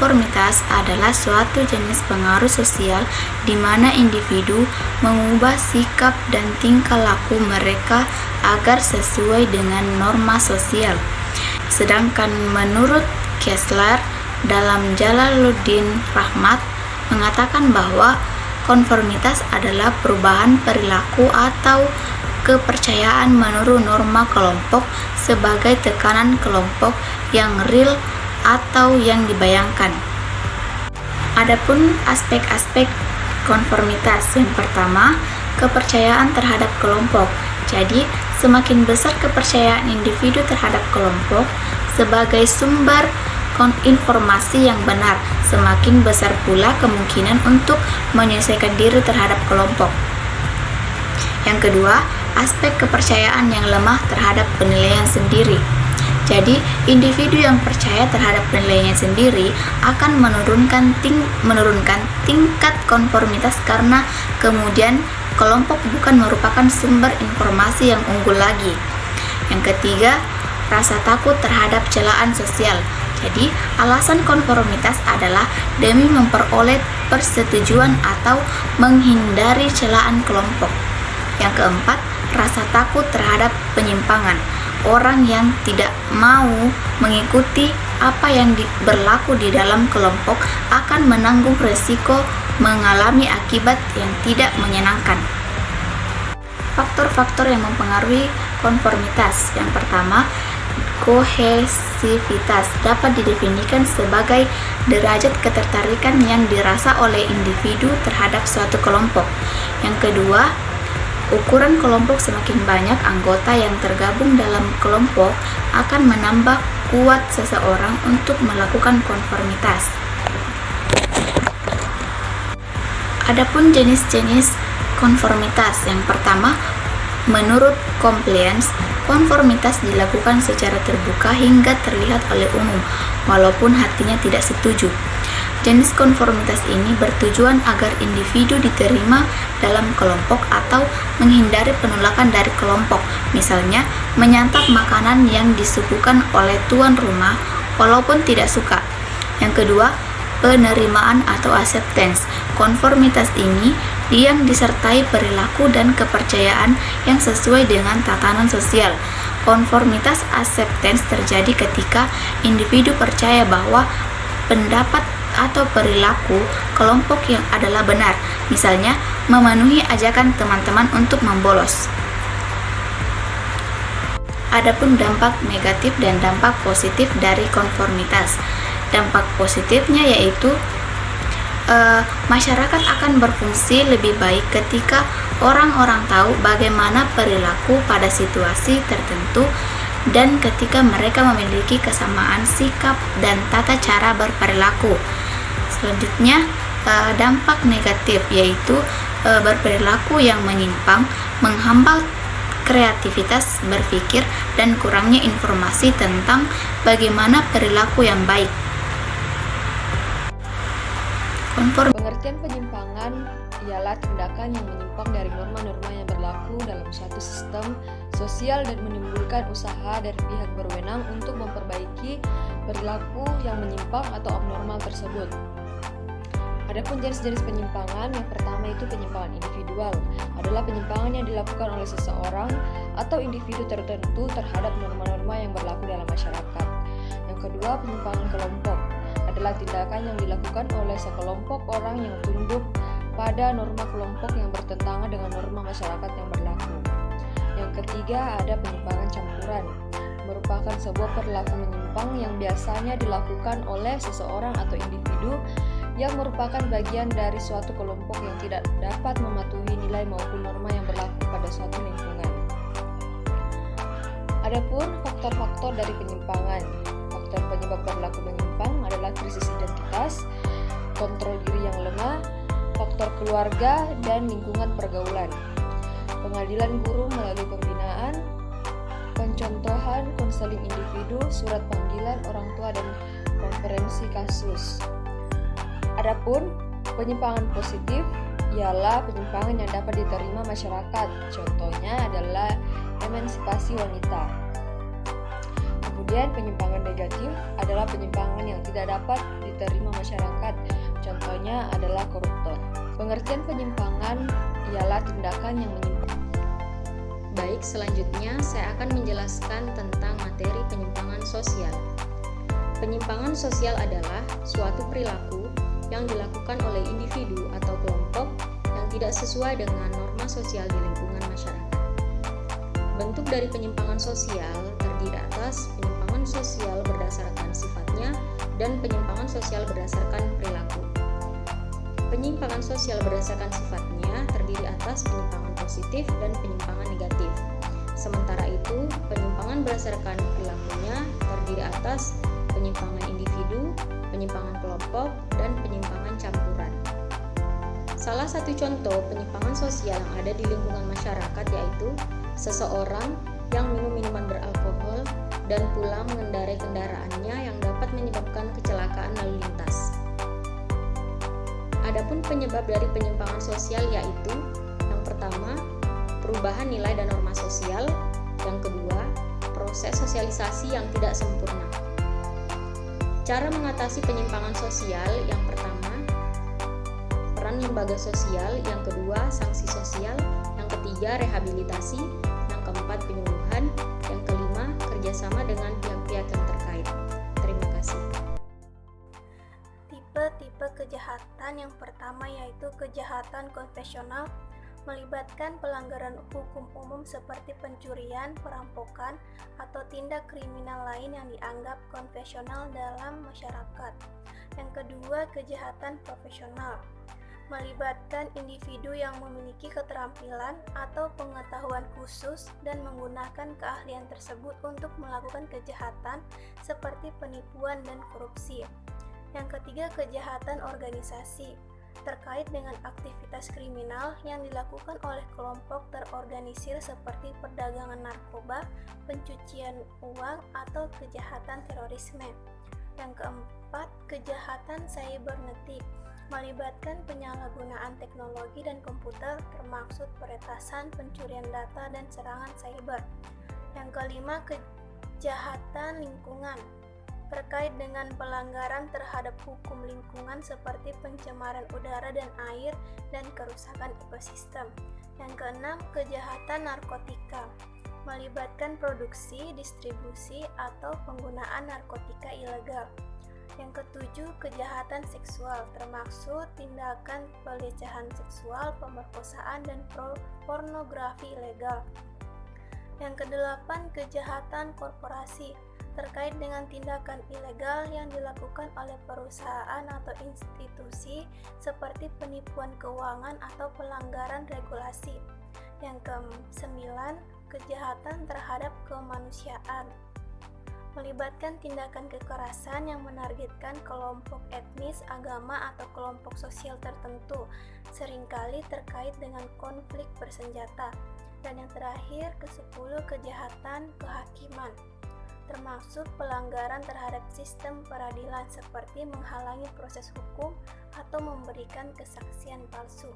konformitas adalah suatu jenis pengaruh sosial di mana individu mengubah sikap dan tingkah laku mereka agar sesuai dengan norma sosial. Sedangkan menurut Kessler dalam Jalaluddin Rahmat mengatakan bahwa konformitas adalah perubahan perilaku atau kepercayaan menurut norma kelompok sebagai tekanan kelompok yang real atau yang dibayangkan. Adapun aspek-aspek konformitas, yang pertama, kepercayaan terhadap kelompok. Jadi, semakin besar kepercayaan individu terhadap kelompok sebagai sumber informasi yang benar, semakin besar pula kemungkinan untuk menyesuaikan diri terhadap kelompok. Yang kedua, aspek kepercayaan yang lemah terhadap penilaian sendiri. Jadi, individu yang percaya terhadap penilaiannya sendiri akan menurunkan tingkat konformitas karena kemudian kelompok bukan merupakan sumber informasi yang unggul lagi. Yang ketiga, rasa takut terhadap celaan sosial. Jadi, alasan konformitas adalah demi memperoleh persetujuan atau menghindari celaan kelompok. Yang keempat, rasa takut terhadap penyimpangan. Orang yang tidak mau mengikuti apa yang berlaku di dalam kelompok akan menanggung resiko mengalami akibat yang tidak menyenangkan. Faktor-faktor yang mempengaruhi konformitas. Yang pertama, kohesivitas dapat didefinisikan sebagai derajat ketertarikan yang dirasa oleh individu terhadap suatu kelompok. Yang kedua, ukuran kelompok. Semakin banyak anggota yang tergabung dalam kelompok akan menambah kuat seseorang untuk melakukan konformitas. Adapun jenis-jenis konformitas. Yang pertama, menurut Compliance, konformitas dilakukan secara terbuka hingga terlihat oleh umum, walaupun hatinya tidak setuju. Jenis konformitas ini bertujuan agar individu diterima dalam kelompok atau menghindari penolakan dari kelompok, misalnya menyantap makanan yang disuguhkan oleh tuan rumah walaupun tidak suka. Yang kedua, penerimaan atau acceptance. Konformitas ini yang disertai perilaku dan kepercayaan yang sesuai dengan tatanan sosial. Konformitas acceptance terjadi ketika individu percaya bahwa pendapat atau perilaku kelompok yang adalah benar, misalnya memenuhi ajakan teman-teman untuk membolos. Adapun dampak negatif dan dampak positif dari konformitas. Dampak positifnya yaitu masyarakat akan berfungsi lebih baik ketika orang-orang tahu bagaimana perilaku pada situasi tertentu dan ketika mereka memiliki kesamaan sikap dan tata cara berperilaku. Selanjutnya, dampak negatif yaitu berperilaku yang menyimpang, menghambat kreativitas berpikir, dan kurangnya informasi tentang bagaimana perilaku yang baik. Pengertian penyimpangan ialah tindakan yang menyimpang dari norma-norma yang berlaku dalam suatu sistem sosial dan menimbulkan usaha dari pihak berwenang untuk memperbaiki perilaku yang menyimpang atau abnormal tersebut. Adapun jenis-jenis penyimpangan, yang pertama itu penyimpangan individual, adalah penyimpangan yang dilakukan oleh seseorang atau individu tertentu terhadap norma-norma yang berlaku dalam masyarakat. Yang kedua, penyimpangan kelompok adalah tindakan yang dilakukan oleh sekelompok orang yang tunduk pada norma kelompok yang bertentangan dengan norma masyarakat yang berlaku. Yang ketiga, ada penyimpangan campuran, merupakan sebuah perilaku menyimpang yang biasanya dilakukan oleh seseorang atau individu yang merupakan bagian dari suatu kelompok yang tidak dapat mematuhi nilai maupun norma yang berlaku pada suatu lingkungan. Adapun faktor-faktor dari penyimpangan. Faktor penyebab perilaku menyimpang adalah krisis identitas, kontrol diri yang lemah, faktor keluarga, dan lingkungan pergaulan. Pengadilan guru melalui pembinaan, pencontohan, konseling individu, surat panggilan orang tua, dan konferensi kasus. Adapun penyimpangan positif ialah penyimpangan yang dapat diterima masyarakat. Contohnya adalah emansipasi wanita. Kemudian penyimpangan negatif adalah penyimpangan yang tidak dapat diterima masyarakat. Contohnya adalah koruptor. Pengertian penyimpangan ialah tindakan yang menyimpang. Baik, selanjutnya saya akan menjelaskan tentang materi penyimpangan sosial. Penyimpangan sosial adalah suatu perilaku yang dilakukan oleh individu atau kelompok yang tidak sesuai dengan norma sosial di lingkungan masyarakat. Bentuk dari penyimpangan sosial terdiri atas penyimpangan sosial berdasarkan sifatnya dan penyimpangan sosial berdasarkan perilaku. Penyimpangan sosial berdasarkan sifatnya terdiri atas penyimpangan positif dan penyimpangan negatif. Sementara itu, penyimpangan berdasarkan perilakunya terdiri atas penyimpangan individu, penyimpangan kelompok, dan penyimpangan campuran. Salah satu contoh penyimpangan sosial yang ada di lingkungan masyarakat yaitu seseorang yang minum minuman beralkohol dan pula mengendarai kendaraannya yang dapat menyebabkan kecelakaan lalu lintas. Adapun penyebab dari penyimpangan sosial yaitu yang pertama, perubahan nilai dan norma sosial, yang kedua, proses sosialisasi yang tidak sempurna. Cara mengatasi penyimpangan sosial yang pertama, peran lembaga sosial, yang kedua, sanksi sosial, yang ketiga, rehabilitasi, yang keempat, penyuluhan, yang kelima, kerjasama dengan pihak-pihak yang terkait. Terima kasih. Tipe-tipe kejahatan yang pertama yaitu kejahatan konvensional, melibatkan pelanggaran hukum umum seperti pencurian, perampokan, atau tindak kriminal lain yang dianggap konvensional dalam masyarakat. Yang kedua, kejahatan profesional, melibatkan individu yang memiliki keterampilan atau pengetahuan khusus dan menggunakan keahlian tersebut untuk melakukan kejahatan seperti penipuan dan korupsi. Yang ketiga, kejahatan organisasi, terkait dengan aktivitas kriminal yang dilakukan oleh kelompok terorganisir seperti perdagangan narkoba, pencucian uang, atau kejahatan terorisme. Yang keempat, kejahatan cybernetik, melibatkan penyalahgunaan teknologi dan komputer termaksud peretasan, pencurian data, dan serangan cyber. Yang kelima, kejahatan lingkungan, terkait dengan pelanggaran terhadap hukum lingkungan seperti pencemaran udara dan air dan kerusakan ekosistem. Yang keenam, kejahatan narkotika, melibatkan produksi, distribusi, atau penggunaan narkotika ilegal. Yang ketujuh, kejahatan seksual, termaksud tindakan pelecehan seksual, pemerkosaan, dan pornografi ilegal. Yang kedelapan, kejahatan korporasi, terkait dengan tindakan ilegal yang dilakukan oleh perusahaan atau institusi seperti penipuan keuangan atau pelanggaran regulasi. Yang ke-9, kejahatan terhadap kemanusiaan, melibatkan tindakan kekerasan yang menargetkan kelompok etnis, agama, atau kelompok sosial tertentu, seringkali terkait dengan konflik bersenjata. Dan yang terakhir, ke-10, kejahatan kehakiman, termasuk pelanggaran terhadap sistem peradilan seperti menghalangi proses hukum atau memberikan kesaksian palsu.